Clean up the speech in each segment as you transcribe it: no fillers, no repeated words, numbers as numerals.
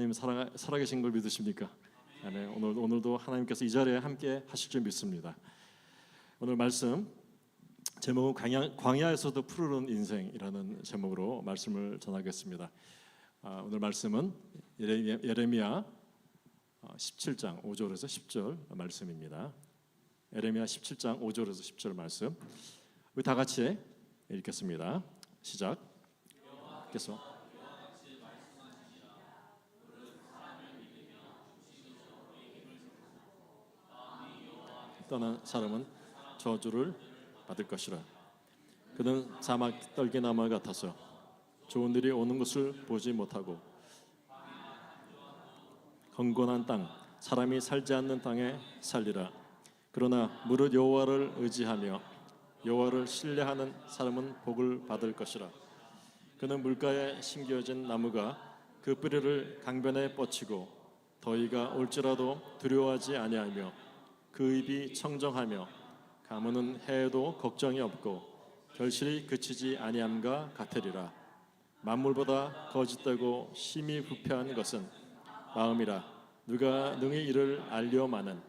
하나님 살아계신 걸 믿으십니까? 네, 오늘도 하나님께서 이 자리에 함께 하실 줄 믿습니다. 오늘 말씀 제목은 광야에서도 푸르른 인생이라는 제목으로 말씀을 전하겠습니다. 오늘 말씀은 예레미야 17장 5절에서 10절 말씀입니다. 예레미야 17장 5절에서 10절 말씀 우리 다 같이 읽겠습니다. 시작. 계속. 떠난 사람은 저주를 받을 것이라. 그는 사막 떨기나무 같아서 좋은 일이 오는 것을 보지 못하고 건곤한 땅, 사람이 살지 않는 땅에 살리라. 그러나 무릇 여호와를 의지하며 여호와를 신뢰하는 사람은 복을 받을 것이라. 그는 물가에 심겨진 나무가 그 뿌리를 강변에 뻗치고 더위가 올지라도 두려워하지 아니하며 그 입이 청정하며 가무는 해에도 걱정이 없고 결실이 그치지 아니함과 같으리라. 만물보다 거짓되고 심히 부패한 것은 마음이라. 누가 능히 이를 알려마는.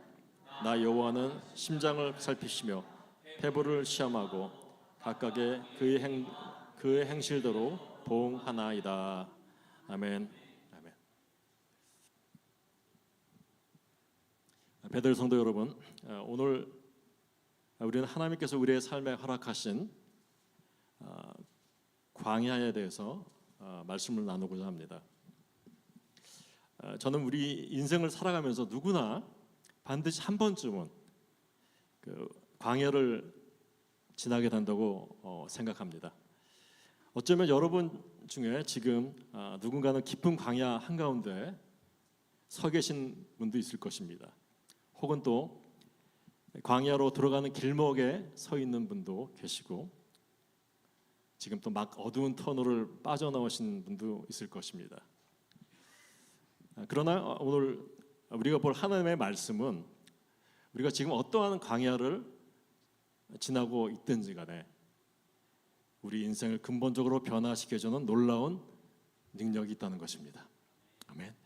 나 여호와는 심장을 살피시며 태부를 시험하고 각각의 그의 행실대로 보응하나이다. 아멘. 아멘. 베들 성도 여러분, 오늘 우리는 하나님께서 우리의 삶에 허락하신 광야에 대해서 말씀을 나누고자 합니다. 저는 우리 인생을 살아가면서 누구나 반드시 한 번쯤은 그 광야를 지나게 된다고 생각합니다. 어쩌면 여러분 중에 지금 누군가는 깊은 광야 한가운데 서 계신 분도 있을 것입니다. 혹은 또 광야로 들어가는 길목에 서 있는 분도 계시고 지금 또 막 어두운 터널을 빠져나오신 분도 있을 것입니다. 그러나 오늘 우리가 볼 하나님의 말씀은 우리가 지금 어떠한 광야를 지나고 있든지 간에 우리 인생을 근본적으로 변화시켜주는 놀라운 능력이 있다는 것입니다. 아멘.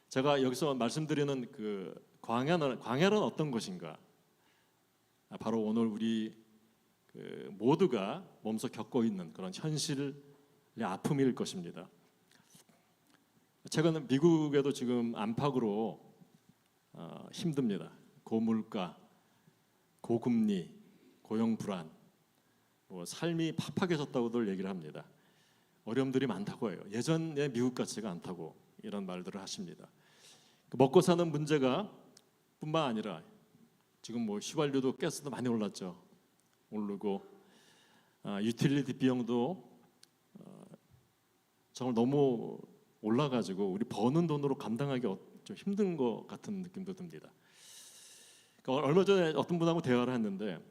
제가 여기서 말씀드리는 그 광야는 어떤 것인가? 바로 오늘 우리 모두가 몸소 겪고 있는 그런 현실의 아픔일 것입니다. 최근 미국에도 지금 안팎으로 힘듭니다. 고물가, 고금리, 고용 불안, 삶이 팍팍해졌다고들 얘기를 합니다. 어려움들이 많다고 해요. 예전의 미국 같지가 않다고 이런 말들을 하십니다. 먹고 사는 문제가 뿐만 아니라 지금 휘발유도 가스도 많이 올랐죠. 오르고 유틸리티 비용도 정말 너무 올라가지고 우리 버는 돈으로 감당하기 좀 힘든 것 같은 느낌도 듭니다. 그러니까 얼마 전에 어떤 분하고 대화를 했는데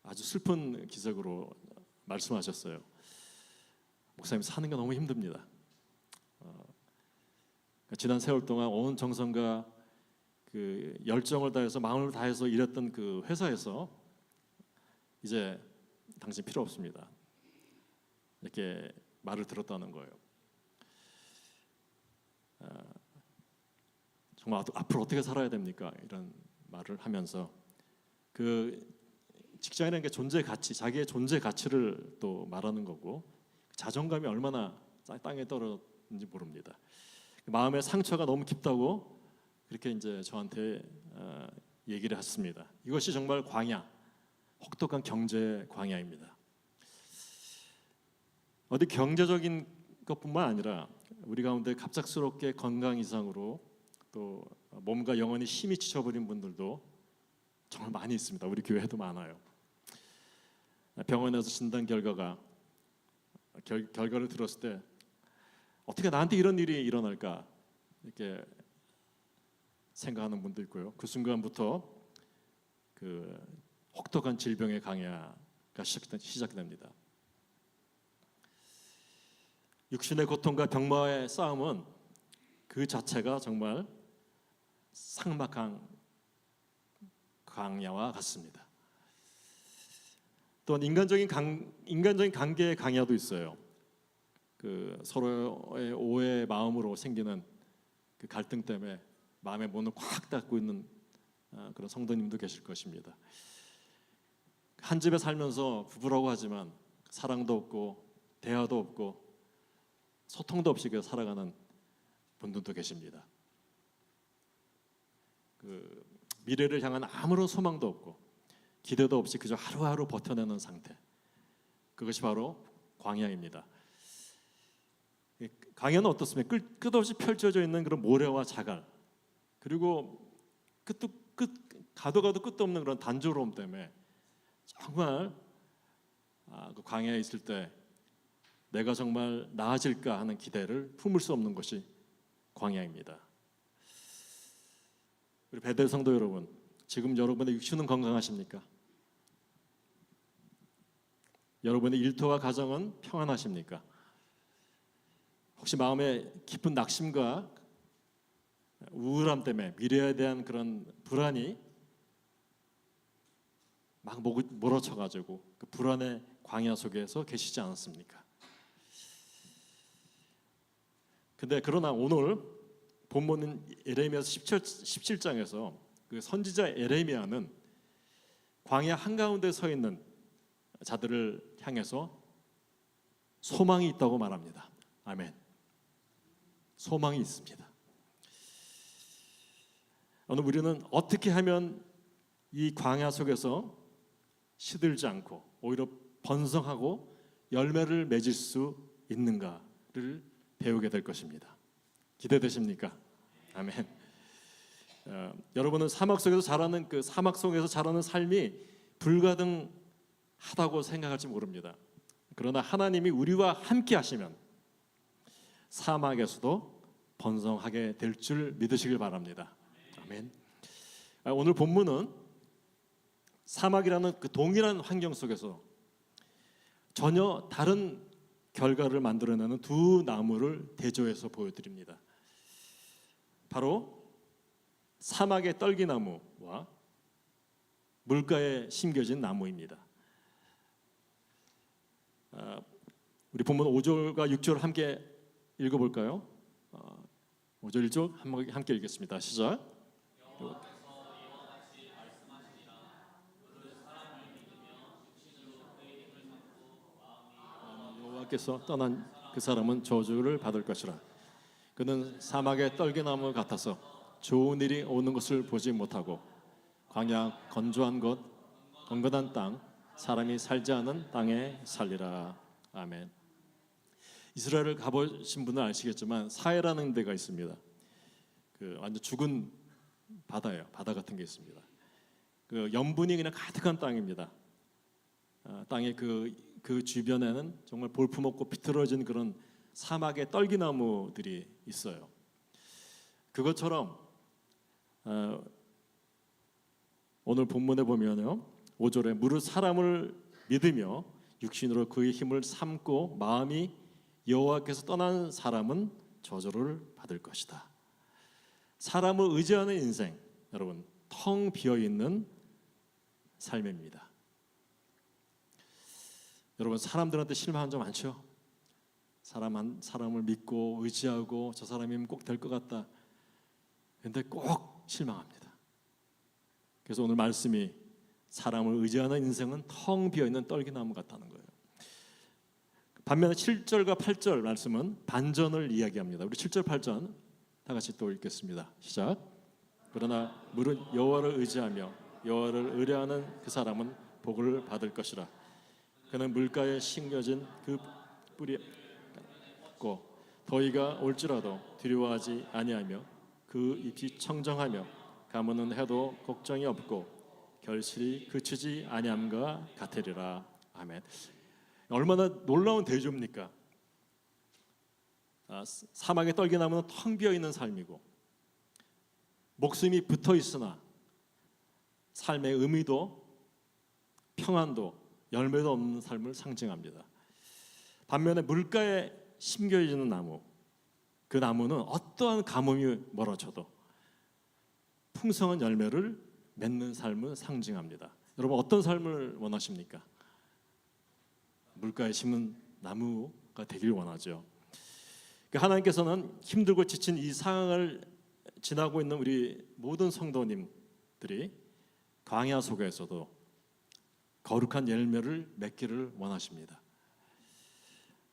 아주 슬픈 기색으로 말씀하셨어요. 목사님 사는 게 너무 힘듭니다. 지난 세월 동안 온 정성과 그 열정을 다해서 마음을 다해서 일했던 그 회사에서 이제 당신 필요 없습니다. 이렇게 말을 들었다는 거예요. 정말 앞으로 어떻게 살아야 됩니까? 이런 말을 하면서 그 직장이라는 게 존재 가치, 자기의 존재 가치를 또 말하는 거고 자존감이 얼마나 땅에 떨어졌는지 모릅니다. 마음의 상처가 너무 깊다고 그렇게 이제 저한테 얘기를 했습니다. 이것이 정말 광야, 혹독한 경제 광야입니다. 어디 경제적인 것뿐만 아니라 우리 가운데 갑작스럽게 건강 이상으로 또 몸과 영혼이 힘이 지쳐버린 분들도 정말 많이 있습니다. 우리 교회에도 많아요. 병원에서 진단 결과가 결과를 들었을 때 어떻게 나한테 이런 일이 일어날까 이렇게 생각하는 분도 있고요. 그 순간부터 그 혹독한 질병의 강야가 시작됩니다. 육신의 고통과 병마의 싸움은 그 자체가 정말 삭막한 광야와 같습니다. 또한 인간적인 관계의 강야도 있어요. 그 서로의 오해 마음으로 생기는 그 갈등 때문에 마음의 문을 꽉 닫고 있는 그런 성도님도 계실 것입니다. 한 집에 살면서 부부라고 하지만 사랑도 없고 대화도 없고 소통도 없이 살아가는 분들도 계십니다. 그 미래를 향한 아무런 소망도 없고 기대도 없이 그저 하루하루 버텨내는 상태, 그것이 바로 광야입니다. 광야는 어떻습니까? 끝없이 펼쳐져 있는 그런 모래와 자갈, 그리고 가도 끝도 없는 그런 단조로움 때문에 정말 그 광야에 있을 때 내가 정말 나아질까 하는 기대를 품을 수 없는 것이 광야입니다. 우리 베델 성도 여러분, 지금 여러분의 육신은 건강하십니까? 여러분의 일터와 가정은 평안하십니까? 혹시 마음에 깊은 낙심과 우울함 때문에 미래에 대한 그런 불안이 막 몰아쳐가지고 그 불안의 광야 속에서 계시지 않았습니까? 근데 그러나 오늘 본문은 예레미야서 17장에서 그 선지자 예레미야는 광야 한가운데 서 있는 자들을 향해서 소망이 있다고 말합니다. 아멘. 소망이 있습니다. 오늘 우리는 어떻게 하면 이 광야 속에서 시들지 않고 오히려 번성하고 열매를 맺을 수 있는가를 배우게 될 것입니다. 기대되십니까? 아멘. 여러분은 사막 속에서 자라는 그 사막 속에서 자라는 삶이 불가능하다고 생각할지 모릅니다. 그러나 하나님이 우리와 함께 하시면 사막에서도 번성하게 될 줄 믿으시길 바랍니다. 아멘. 오늘 본문은 사막이라는 그 동일한 환경 속에서 전혀 다른 결과를 만들어내는 두 나무를 대조해서 보여드립니다. 바로 사막의 떨기나무와 물가에 심겨진 나무입니다. 우리 본문 5절과 6절 함께 읽어볼까요? 5절 1절 함께 읽겠습니다. 시작. 여호와께서 떠난 그 사람은 저주를 받을 것이라. 그는 사막의 떨기나무 같아서 좋은 일이 오는 것을 보지 못하고 광야 건조한 곳 건건한 땅 사람이 살지 않은 땅에 살리라. 아멘. 이스라엘을 가보신 분은 아시겠지만 사해라는 데가 있습니다. 그 완전 죽은 바다예요. 바다 같은 게 있습니다. 그 염분이 그냥 가득한 땅입니다. 땅의 그 주변에는 정말 볼품없고 비틀어진 그런 사막의 떨기나무들이 있어요. 그것처럼 오늘 본문에 보면요, 5절에 무릇 사람을 믿으며 육신으로 그의 힘을 삼고 마음이 여호와께서 떠난 사람은 저주를 받을 것이다. 사람을 의지하는 인생, 여러분 텅 비어 있는 삶입니다. 여러분 사람들한테 실망한 적 많죠? 사람을 믿고 의지하고 저 사람이면 꼭 될 것 같다. 그런데 꼭 실망합니다. 그래서 오늘 말씀이 사람을 의지하는 인생은 텅 비어 있는 떨기나무 같다는 거예요. 반면에 7절과 8절 말씀은 반전을 이야기합니다. 우리 7절 8절 다 같이 또 읽겠습니다. 시작. 그러나 무릇 여호와를 의지하며 여호와를 의뢰하는 그 사람은 복을 받을 것이라. 그는 물가에 심겨진 그 뿌리 고 더위가 올지라도 두려워하지 아니하며 그 잎이 청정하며 가무는 해도 걱정이 없고 결실이 그치지 아니함과 같으리라. 아멘. 얼마나 놀라운 대조입니까? 사막의 떨기나무는 텅 비어 있는 삶이고 목숨이 붙어 있으나 삶의 의미도 평안도 열매도 없는 삶을 상징합니다. 반면에 물가에 심겨지는 나무, 그 나무는 어떠한 가뭄이 몰아쳐도 풍성한 열매를 맺는 삶을 상징합니다. 여러분 어떤 삶을 원하십니까? 물가에 심은 나무가 되길 원하죠. 하나님께서는 힘들고 지친 이 상황을 지나고 있는 우리 모든 성도님들이 광야 속에서도 거룩한 열매를 맺기를 원하십니다.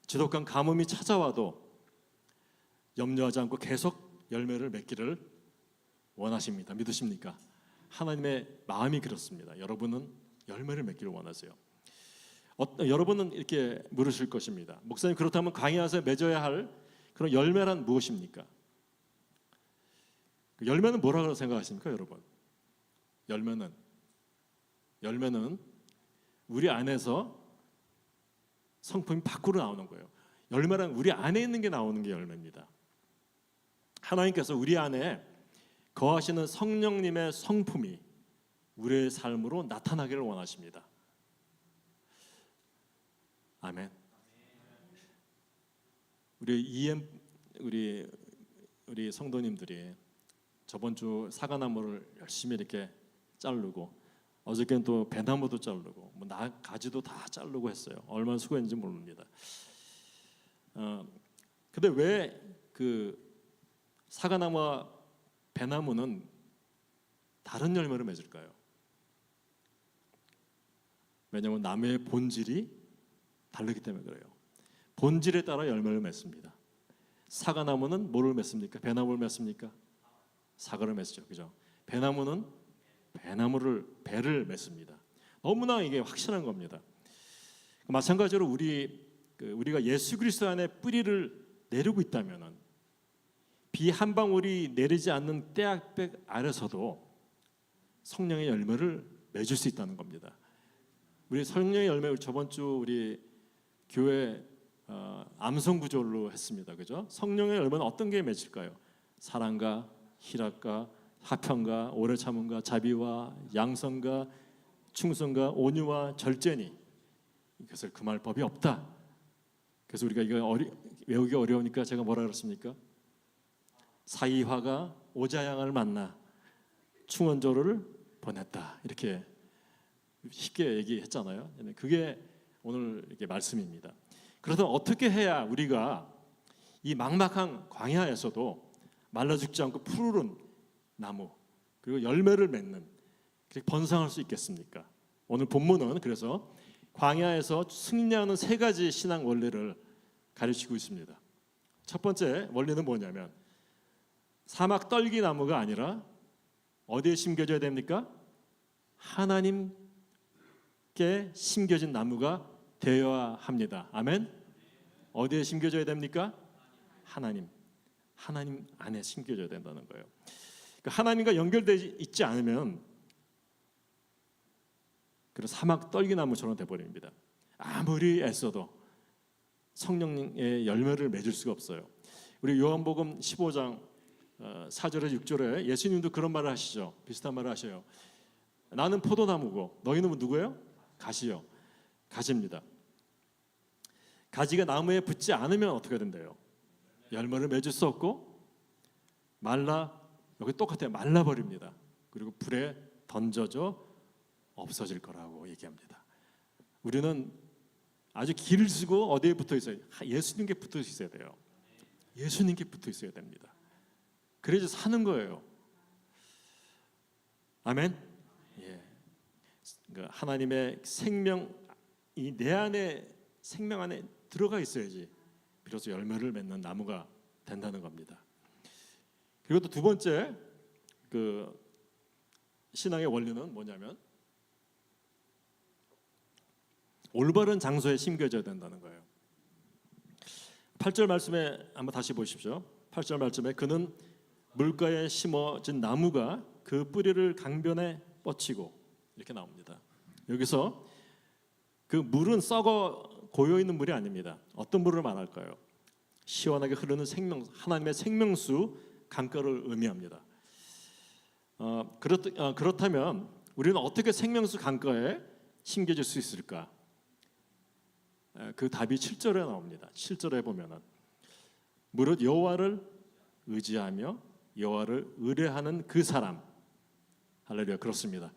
지독한 가뭄이 찾아와도 염려하지 않고 계속 열매를 맺기를 원하십니다. 믿으십니까? 하나님의 마음이 그렇습니다. 여러분은 열매를 맺기를 원하세요. 여러분은 이렇게 물으실 것입니다. 목사님, 그렇다면 광야에서 맺어야 할 그런 열매란 무엇입니까? 열매는 뭐라고 생각하십니까, 여러분? 열매는 우리 안에서 성품이 밖으로 나오는 거예요. 열매란 우리 안에 있는 게 나오는 게 열매입니다. 하나님께서 우리 안에 거하시는 성령님의 성품이 우리의 삶으로 나타나기를 원하십니다. 아멘. 우리 성도님들이 저번 주 사과나무를 열심히 이렇게 자르고, 어저께는 또 배나무도 자르고, 가지도 다 자르고 했어요. 얼마나 수고했는지 모릅니다. 근데 왜 그 사과나무와 배나무는 다른 열매를 맺을까요? 왜냐하면 나무의 본질이 다르기 때문에 그래요. 본질에 따라 열매를 맺습니다. 사과나무는 뭐를 맺습니까? 배나무를 맺습니까? 사과를 맺죠, 그죠? 배나무는 배를 맺습니다. 너무나 이게 확실한 겁니다. 마찬가지로 우리가 예수 그리스도 안에 뿌리를 내리고 있다면은 비 한 방울이 내리지 않는 떼약볕 아래서도 성령의 열매를 맺을 수 있다는 겁니다. 우리 성령의 열매, 저번 주 우리 교회 암송 구절로 했습니다, 그죠? 성령의 열매는 어떤 게 맺을까요? 사랑과 희락과 화평과 오래 참음과 자비와 양선과 충성과 온유와 절제니 이것을 금할 법이 없다. 그래서 우리가 이거 외우기 어려우니까 제가 뭐라 그랬습니까? 사이화가 오자양을 만나 충원조를 보냈다. 이렇게 쉽게 얘기했잖아요. 그게 오늘 이렇게 말씀입니다. 그렇다면 어떻게 해야 우리가 이 막막한 광야에서도 말라 죽지 않고 푸르른 나무 그리고 열매를 맺는, 번성할 수 있겠습니까? 오늘 본문은 그래서 광야에서 승리하는 세 가지 신앙 원리를 가르치고 있습니다. 첫 번째 원리는 뭐냐면 사막 떨기 나무가 아니라 어디에 심겨져야 됩니까? 하나님께 심겨진 나무가 되어야 합니다. 아멘. 어디에 심겨져야 됩니까? 하나님 안에 심겨져야 된다는 거예요. 하나님과 연결되지 있지 않으면 그런 사막 떨기나무처럼 돼버립니다. 아무리 애써도 성령의 열매를 맺을 수가 없어요. 우리 요한복음 15장 4절에 6절에 예수님도 그런 말을 하시죠. 비슷한 말을 하셔요. 나는 포도나무고 너희는 누구예요? 가시요. 가지입니다. 가지가 나무에 붙지 않으면 어떻게 된대요? 열매를 맺을 수 없고 여기 똑같아요. 말라버립니다. 그리고 불에 던져져 없어질 거라고 얘기합니다. 우리는 아주 길을 쓰고 어디에 붙어 있어요? 예수님께 붙어 있어야 돼요. 예수님께 붙어 있어야 됩니다. 그래서 사는 거예요. 아멘. 예. 그러니까 하나님의 생명이 내 안에 생명 안에 들어가 있어야지 비로소 열매를 맺는 나무가 된다는 겁니다. 그리고 또 두 번째 신앙의 원리는 뭐냐면 올바른 장소에 심겨져야 된다는 거예요. 8절 말씀에 한번 다시 보십시오. 8절 말씀에 그는 물가에 심어진 나무가 그 뿌리를 강변에 뻗치고 이렇게 나옵니다. 여기서 그 물은 썩어 고여있는 물이 아닙니다. 어떤 물을 말할까요? 시원하게 흐르는 하나님의 생명수 강가를 의미합니다. 그렇다면 우리는 어떻게 생명수 강가에 심겨질 수 있을까? 그 답이 7절에 나옵니다. 7절에 보면은 무릇 여호와를 의지하며 여호와를 의뢰하는 그 사람, 할렐루야, 그렇습니다.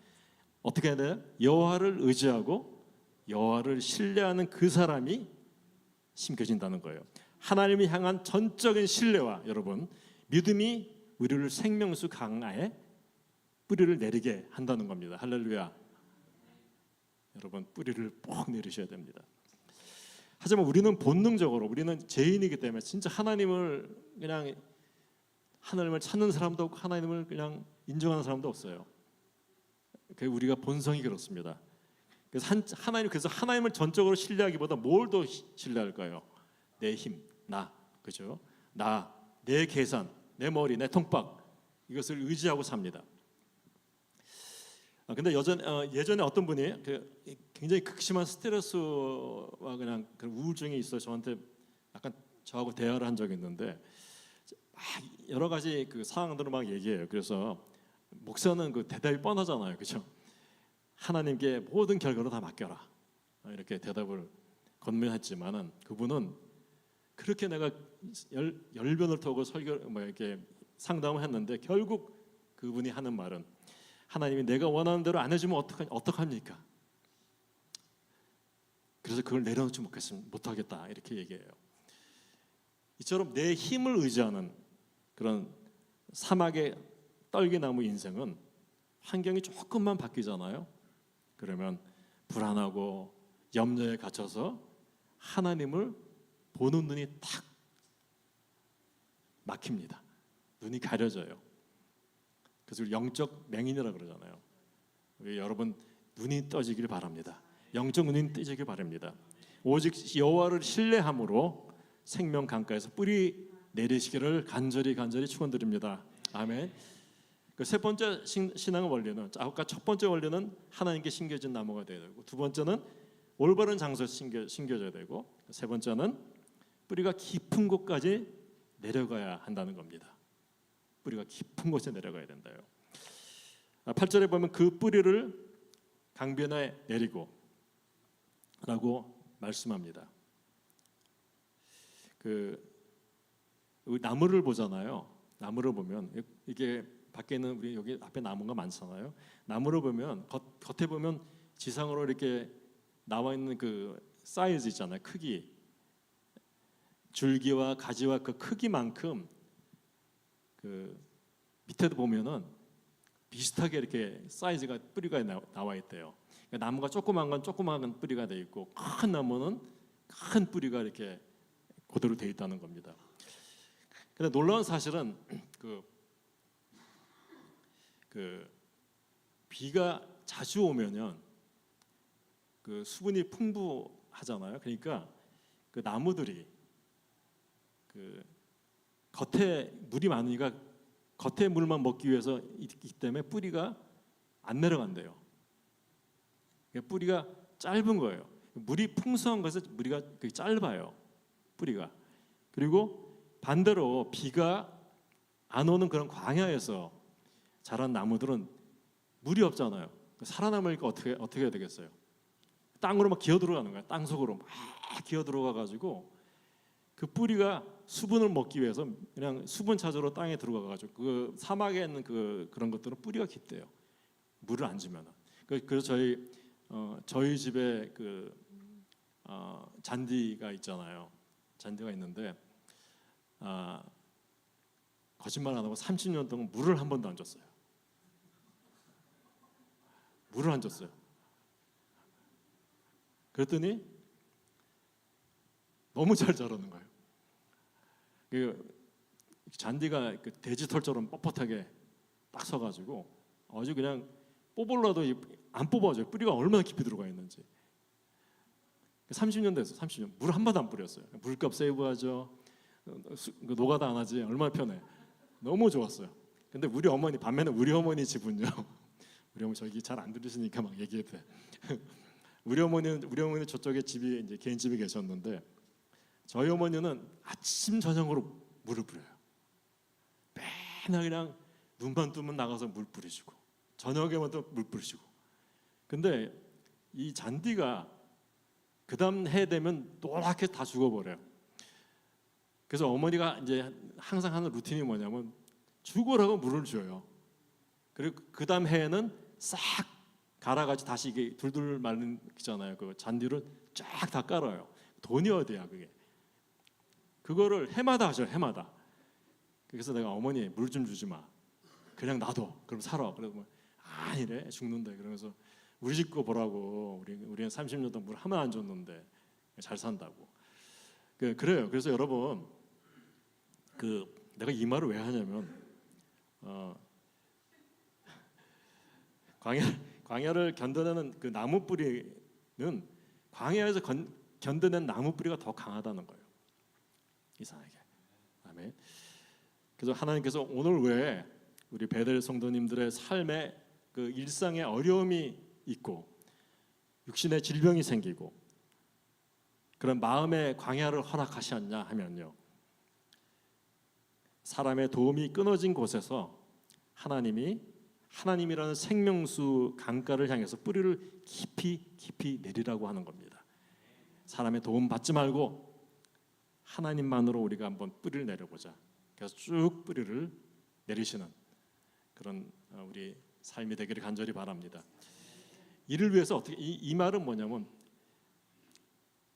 어떻게 해야 돼요? 여호와를 의지하고 여호와를 신뢰하는 그 사람이 심겨진다는 거예요. 하나님을 향한 전적인 신뢰와 여러분 믿음이 우리를 생명수 강가에 뿌리를 내리게 한다는 겁니다. 할렐루야. 여러분 뿌리를 꼭 내리셔야 됩니다. 하지만 우리는 본능적으로 우리는 죄인이기 때문에 진짜 하나님을 찾는 사람도 없고 하나님을 그냥 인정하는 사람도 없어요. 우리가 본성이 그렇습니다. 그래서 하나님을 전적으로 신뢰하기보다 뭘 더 신뢰할까요? 내 힘, 나, 그죠? 나, 내 계산, 내 머리, 내 통박 이것을 의지하고 삽니다. 근데 예전에 어떤 분이 굉장히 극심한 스트레스와 그냥 그런 우울증이 있어 저한테 약간 저하고 대화를 한 적이 있는데 여러 가지 그 상황들을 막 얘기해요. 그래서 목사는 그 대답이 뻔하잖아요, 그렇죠? 하나님께 모든 결과를 다 맡겨라 이렇게 대답을 건면했지만은 그분은 그렇게 내가 열변을 토고 이렇게 상담을 했는데 결국 그분이 하는 말은 하나님이 내가 원하는 대로 안 해주면 어떡합니까? 그래서 그걸 내려놓지 못하겠다 이렇게 얘기해요. 이처럼 내 힘을 의지하는 그런 사막의 떨기나무 인생은 환경이 조금만 바뀌잖아요. 그러면 불안하고 염려에 갇혀서 하나님을 보는 눈이 탁 막힙니다. 눈이 가려져요. 그래서 영적 맹인이라고 그러잖아요. 여러분 눈이 떠지길 바랍니다. 영적 눈이 뜨시길 바랍니다. 오직 여호와를 신뢰함으로 생명 강가에서 뿌리 내리시기를 간절히 축원드립니다. 아멘. 그 세 번째 신앙의 원리는 아까 첫 번째 원리는 하나님께 심겨진 나무가 되어야 되고 두 번째는 올바른 장소에서 심겨져야 되고 세 번째는 뿌리가 깊은 곳까지 내려가야 한다는 겁니다. 뿌리가 깊은 곳에 내려가야 된다요. 8절에 보면 그 뿌리를 강변에 내리고 라고 말씀합니다. 나무를 보잖아요. 나무를 보면 이게 밖에 있는 우리 여기 앞에 나무가 많잖아요. 나무를 보면 겉에 보면 지상으로 이렇게 나와 있는 그 사이즈 있잖아요. 크기, 줄기와 가지와 그 크기만큼 그 밑에도 보면은 비슷하게 이렇게 사이즈가 뿌리가 나와 있대요. 그러니까 나무가 조그만 건 조그만 뿌리가 돼 있고 큰 나무는 큰 뿌리가 이렇게 그대로 돼 있다는 겁니다. 근데 놀라운 사실은 비가 자주 오면은 그 수분이 풍부하잖아요. 그러니까 그 나무들이 그 겉에 물이 많으니까 겉에 물만 먹기 위해서 있기 때문에 뿌리가 안 내려간대요. 뿌리가 짧은 거예요. 물이 풍성한 것은 뿌리가 짧아요. 뿌리가. 그리고 반대로 비가 안 오는 그런 광야에서 자란 나무들은 물이 없잖아요. 살아남으니까 어떻게 해야 되겠어요? 땅으로 막 기어 들어가는 거야. 땅 속으로 막 기어 들어가 가지고 그 뿌리가 수분을 먹기 위해서 그냥 수분 찾으러 땅에 들어가 가지고 그 사막에 있는 그런 것들은 뿌리가 깊대요. 물을 안 주면. 그래서 저희 집에 잔디가 있잖아요. 잔디가 있는데 거짓말 안 하고 30년 동안 물을 한 번도 안 줬어요. 물을 안 줬어요. 그랬더니 너무 잘 자라는 거예요. 잔디가 돼지털처럼 뻣뻣하게 딱 서가지고 아주 그냥 뽑으려도 안 뽑아져요. 뿌리가 얼마나 깊이 들어가 있는지. 30년 됐어. 30년 물 한 번도 안 뿌렸어요. 물값 세이브하죠. 노가다 안 하지. 얼마나 편해. 너무 좋았어요. 근데 반면에 우리 어머니 집은요. 우리 어머니 저기 잘 안 들으시니까 막 얘기해도 돼. 우리 어머니는 저쪽에 집이 이제 개인 집에 계셨는데 저희 어머니는 아침 저녁으로 물을 뿌려요. 맨날 그냥 눈만 뜨면 나가서 물 뿌리시고 저녁에만 또 물 뿌리시고. 근데 이 잔디가 그 다음 해 되면 노랗게 다 죽어버려요. 그래서 어머니가 이제 항상 하는 루틴이 뭐냐면 죽으라고 물을 줘요. 그리고 그 다음 해에는 싹 갈아가지고 다시 이게 둘둘 말린 있잖아요. 그 잔디를 쫙 다 깔아요. 돈이 어디야 그게? 그거를 해마다 하죠. 해마다. 그래서 내가 어머니 물 좀 주지 마. 그냥 놔둬. 그럼 살아. 그러면 아니래 죽는데. 그러면서 우리 집 거 보라고. 우리는 30년 동안 물 하나 안 줬는데 잘 산다고. 그래요. 그래서 여러분 내가 이 말을 왜 하냐면 광야를 견뎌내는 그 나무 뿌리는 광야에서 견뎌낸 나무 뿌리가 더 강하다는 거예요. 이상하게. 아멘. 그래서 하나님께서 오늘 왜 우리 베델 성도님들의 삶에 그 일상에 어려움이 있고 육신의 질병이 생기고 그런 마음의 광야를 허락하셨냐 하면요. 사람의 도움이 끊어진 곳에서 하나님이라는 생명수 강가를 향해서 뿌리를 깊이 내리라고 하는 겁니다. 사람의 도움 받지 말고 하나님만으로 우리가 한번 뿌리를 내려보자. 그래서 쭉 뿌리를 내리시는 그런 우리 삶이 되기를 간절히 바랍니다. 이를 위해서 어떻게 이 말은 뭐냐면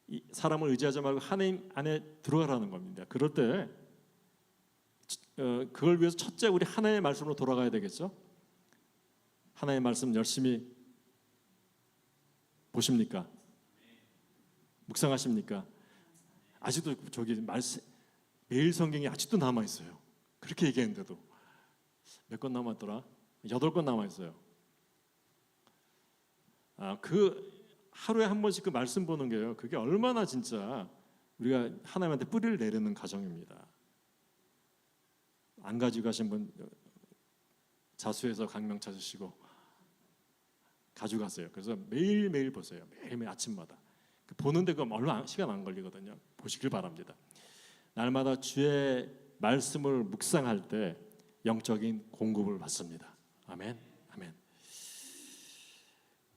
이 사람을 의지하지 말고 하나님 안에 들어가라는 겁니다. 그럴 때 그걸 위해서 첫째 우리 하나님의 말씀으로 돌아가야 되겠죠. 하나님의 말씀 열심히 보십니까? 묵상하십니까? 아직도 저기 매일 성경이 아직도 남아 있어요. 그렇게 얘기했는데도 몇 권 남았더라? 8권 남아 있어요. 그 하루에 한 번씩 그 말씀 보는 게요. 그게 얼마나 진짜 우리가 하나님한테 뿌리를 내리는 과정입니다. 안 가지고 가신 분 자수해서 강명 찾으시고 가져가세요. 그래서 매일매일 보세요. 매일매일 아침마다. 보는데 그 얼마 시간 안 걸리거든요. 보시길 바랍니다. 날마다 주의 말씀을 묵상할 때 영적인 공급을 받습니다. 아멘. 아멘.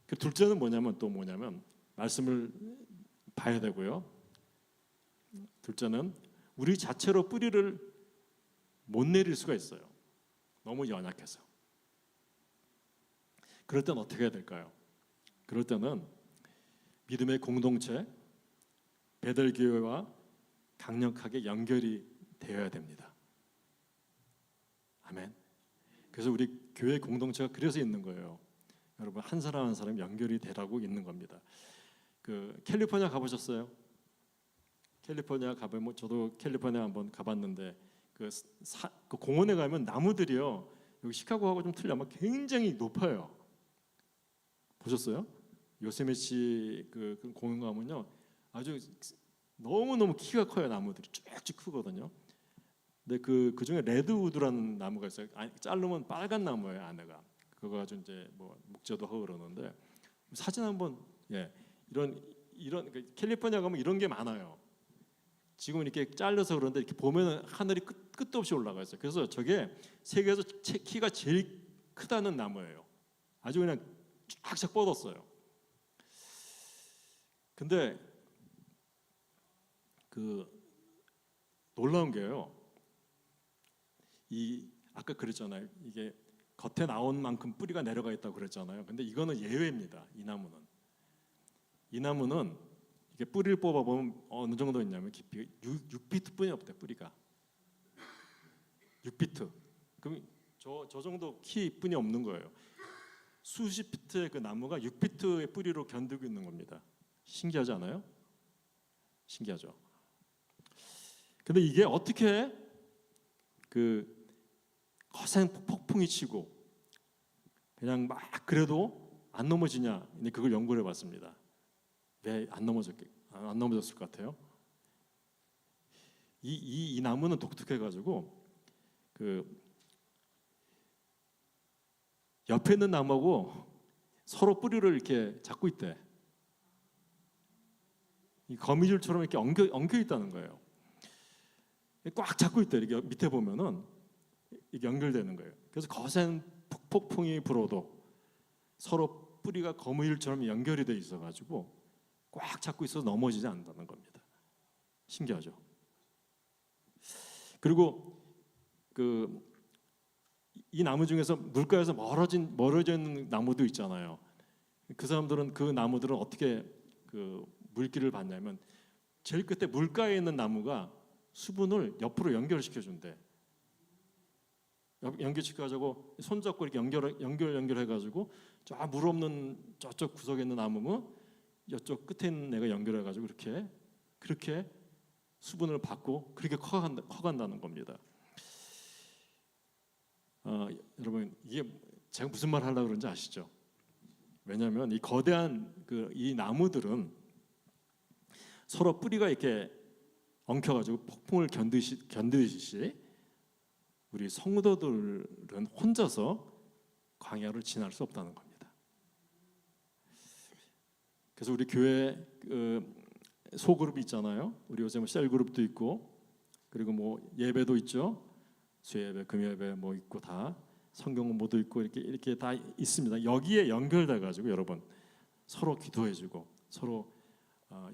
그 둘째는 뭐냐면 말씀을 봐야 되고요. 둘째는 우리 자체로 뿌리를 못 내릴 수가 있어요. 너무 연약해서. 그럴 때는 어떻게 해야 될까요? 그럴 때는 믿음의 공동체, 베델 교회와 강력하게 연결이 되어야 됩니다. 아멘. 그래서 우리 교회 공동체가 그래서 있는 거예요. 여러분 한 사람 한 사람 연결이 되라고 있는 겁니다. 그 캘리포니아 가보셨어요? 캘리포니아 가보면 저도 캘리포니아 한번 가봤는데 그 공원에 가면 나무들이요. 여기 시카고하고 좀 틀려면 굉장히 높아요. 보셨어요? 요세미티 그 공원 가면요 아주 너무 키가 커요. 나무들이 쭉쭉 크거든요. 근데 그 중에 레드우드라는 나무가 있어요. 자르면 빨간 나무예요. 안에가 그거 가지고 이제 뭐 목재도 하고 그러는데 사진 한번 이런 캘리포니아 가면 이런 게 많아요. 지금 이렇게 잘려서 그런데 이렇게 보면 하늘이 끝도 없이 올라가 있어요. 그래서 저게 세계에서 키가 제일 크다는 나무예요. 아주 그냥 쫙쫙 뻗었어요. 근데 그 놀라운 게요. 아까 그랬잖아요. 이게 겉에 나온 만큼 뿌리가 내려가 있다고 그랬잖아요. 근데 이거는 예외입니다. 이 나무는 이게 뿌리를 뽑아 보면 어느 정도 있냐면 깊이가 6피트뿐이 없대. 뿌리가 6피트. 그럼 저 정도 키뿐이 없는 거예요. 수십 피트의 그 나무가 6피트의 뿌리로 견디고 있는 겁니다. 신기하지 않아요? 신기하죠. 근데 이게 어떻게 그 거센 폭풍이 치고 그냥 막 그래도 안 넘어지냐? 그걸 연구를 해봤습니다. 왜 안 넘어졌을 것 같아요? 이 나무는 독특해가지고 그 옆에 있는 나무하고 서로 뿌리를 이렇게 잡고 있대. 이 거미줄처럼 이렇게 엉켜 있다는 거예요. 꽉 잡고 있대. 이렇게 밑에 보면은 이게 연결되는 거예요. 그래서 거센 폭풍이 불어도 서로 뿌리가 거미줄처럼 연결이 돼 있어가지고 꽉 잡고 있어서 넘어지지 않는다는 겁니다. 신기하죠? 그리고 이 나무 중에서 물가에서 멀어져 있는 나무도 있잖아요. 그 나무들은 어떻게 그 물기를 받냐면 제일 끝에 물가에 있는 나무가 수분을 옆으로 연결시켜 준대. 연결시켜가지고 손잡고 이렇게 연결해가지고 저 물 없는 저쪽 구석에 있는 나무는 이쪽 끝에 있는 애가 연결해가지고 그렇게 수분을 받고 그렇게 커간다는 겁니다. 여러분 이게 제가 무슨 말 하려고 그런지 아시죠? 왜냐하면 이 거대한 이 나무들은 서로 뿌리가 이렇게 엉켜가지고 폭풍을 견디듯이 우리 성도들은 혼자서 광야를 지날 수 없다는 겁니다. 그래서 우리 교회 소그룹이 있잖아요. 우리 요새 셀그룹도 있고 그리고 예배도 있죠. 수예배, 금요예배 있고 다 성경 공부도 있고 이렇게 다 있습니다. 여기에 연결돼 가지고 여러분 서로 기도해주고 서로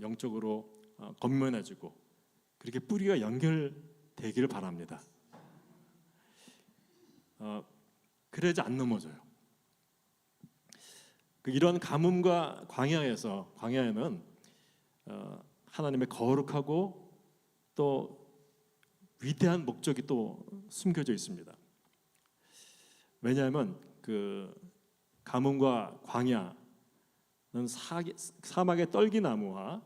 영적으로 건면해주고 그렇게 뿌리가 연결되기를 바랍니다. 그래야지 안 넘어져요. 이런 가뭄과 광야에는 하나님의 거룩하고 또 위대한 목적이 또 숨겨져 있습니다. 왜냐하면 가뭄과 광야는 사막의 떨기나무와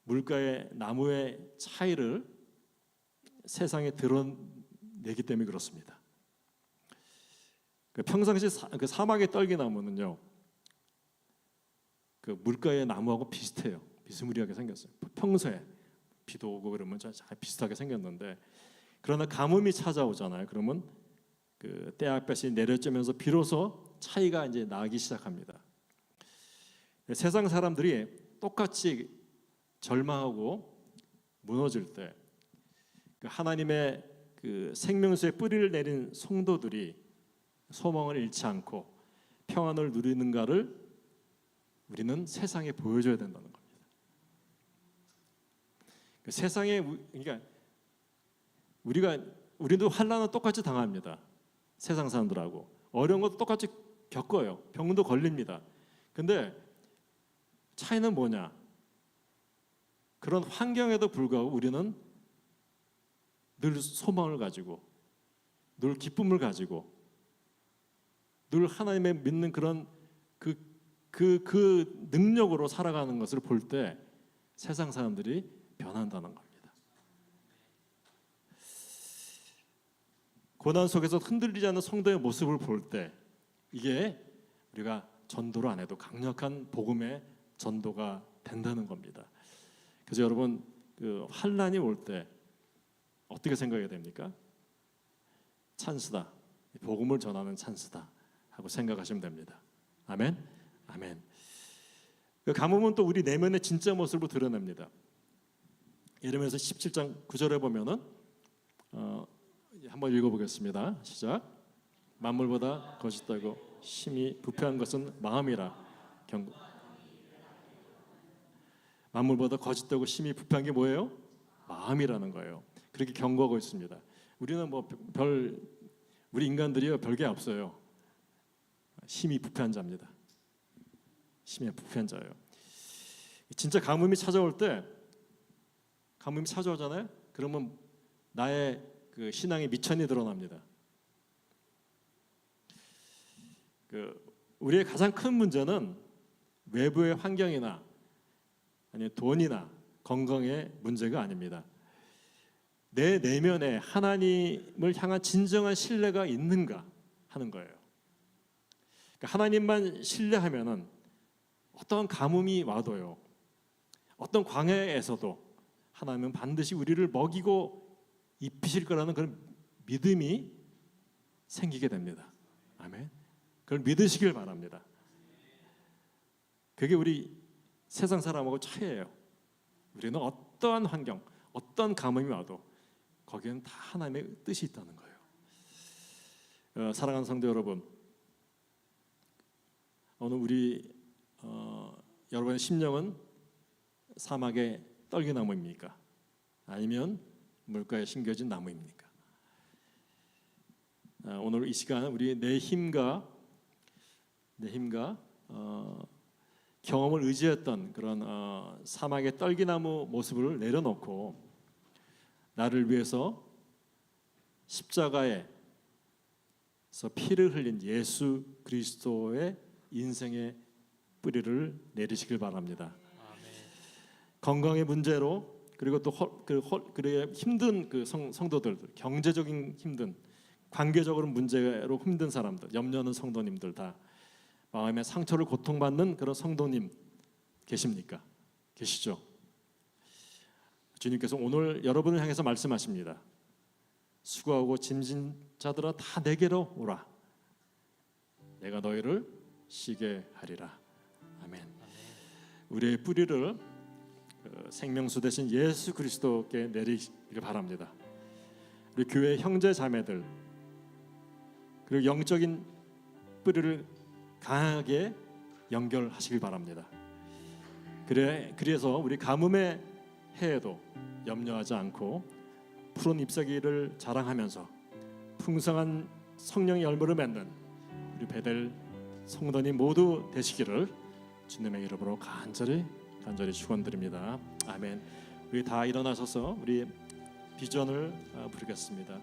물가의 나무의 차이를 세상에 드러내기 때문에 그렇습니다. 평상시 사막의 떨기나무는요, 물가의 나무하고 비슷해요. 비스무리하게 생겼어요. 평소에 비도 오고 그러면 잘 비슷하게 생겼는데, 그러나 가뭄이 찾아오잖아요. 그러면 떼약볕이 내려쬐면서 비로소 차이가 이제 나기 시작합니다. 세상 사람들이 똑같이 절망하고 무너질 때 하나님의 생명수의 뿌리를 내린 성도들이 소망을 잃지 않고 평안을 누리는가를 우리는 세상에 보여줘야 된다는 겁니다. 세상에 그러니까 우리도 환난은 똑같이 당합니다. 세상 사람들하고 어려운 것도 똑같이 겪어요. 병도 걸립니다. 근데 차이는 뭐냐? 그런 환경에도 불구하고 우리는 늘 소망을 가지고 늘 기쁨을 가지고 늘 하나님의 믿는 그런 그 능력으로 살아가는 것을 볼 때 세상 사람들이 변한다는 겁니다. 고난 속에서 흔들리지 않는 성도의 모습을 볼 때 이게 우리가 전도를 안 해도 강력한 복음의 전도가 된다는 겁니다. 그래서 여러분 환난이 올 때 어떻게 생각해야 됩니까? 찬스다. 복음을 전하는 찬스다 하고 생각하시면 됩니다. 아멘. 아멘. 가뭄은 또 우리 내면의 진짜 모습을 드러냅니다. 예레미야서 17장 9절에 보면은 한번 읽어보겠습니다. 시작. 만물보다 거짓되고 심히 부패한 것은 마음이라. 만물보다 거짓되고 심히 부패한 게 뭐예요? 마음이라는 거예요. 그렇게 경고하고 있습니다. 우리는 우리 인간들이요 별게 없어요. 심히 부패한 자입니다. 심히 부패한 자예요. 진짜 가뭄이 찾아오잖아요. 그러면 나의 신앙의 미천이 드러납니다. 우리의 가장 큰 문제는 외부의 환경이나 아니면 돈이나 건강의 문제가 아닙니다. 내 내면에 하나님을 향한 진정한 신뢰가 있는가 하는 거예요. 하나님만 신뢰하면은 어떤 가뭄이 와도요, 어떤 광야에서도 하나님은 반드시 우리를 먹이고 입히실 거라는 그런 믿음이 생기게 됩니다. 아멘. 그걸 믿으시길 바랍니다. 그게 우리 세상 사람하고 차이예요. 우리는 어떠한 환경, 어떤 가뭄이 와도 거기에는 다 하나님의 뜻이 있다는 거예요. 사랑하는 성도 여러분, 오늘 여러분의 심령은 사막의 떨기나무입니까? 아니면 물가에 심겨진 나무입니까? 오늘 이 시간 우리 내 힘과 경험을 의지했던 그런 사막의 떨기나무 모습을 내려놓고 나를 위해서 십자가에 피를 흘린 예수 그리스도의 인생의 뿌리를 내리시길 바랍니다. 건강의 문제로 그리고 또 힘든 그 성도들, 경제적인 힘든, 관계적으로 문제로 힘든 사람들, 염려하는 성도님들, 다 마음의 상처를 고통받는 그런 성도님 계십니까? 계시죠? 주님께서 오늘 여러분을 향해서 말씀하십니다. 수고하고 짐진 자들아 다 내게로 오라. 내가 너희를 쉬게 하리라. 아멘. 우리의 뿌리를 생명수 되신 예수 그리스도께 내리길 바랍니다. 우리 교회 형제 자매들, 그리고 영적인 뿌리를 강하게 연결하시길 바랍니다. 그래서 우리 가뭄의 해에도 염려하지 않고 푸른 잎사귀를 자랑하면서 풍성한 성령의 열매를 맺는 우리 베델 성도님 모두 되시기를 주님의 이름으로 간절히 축원드립니다. 아멘. 우리 다 일어나셔서 우리 비전을 부르겠습니다.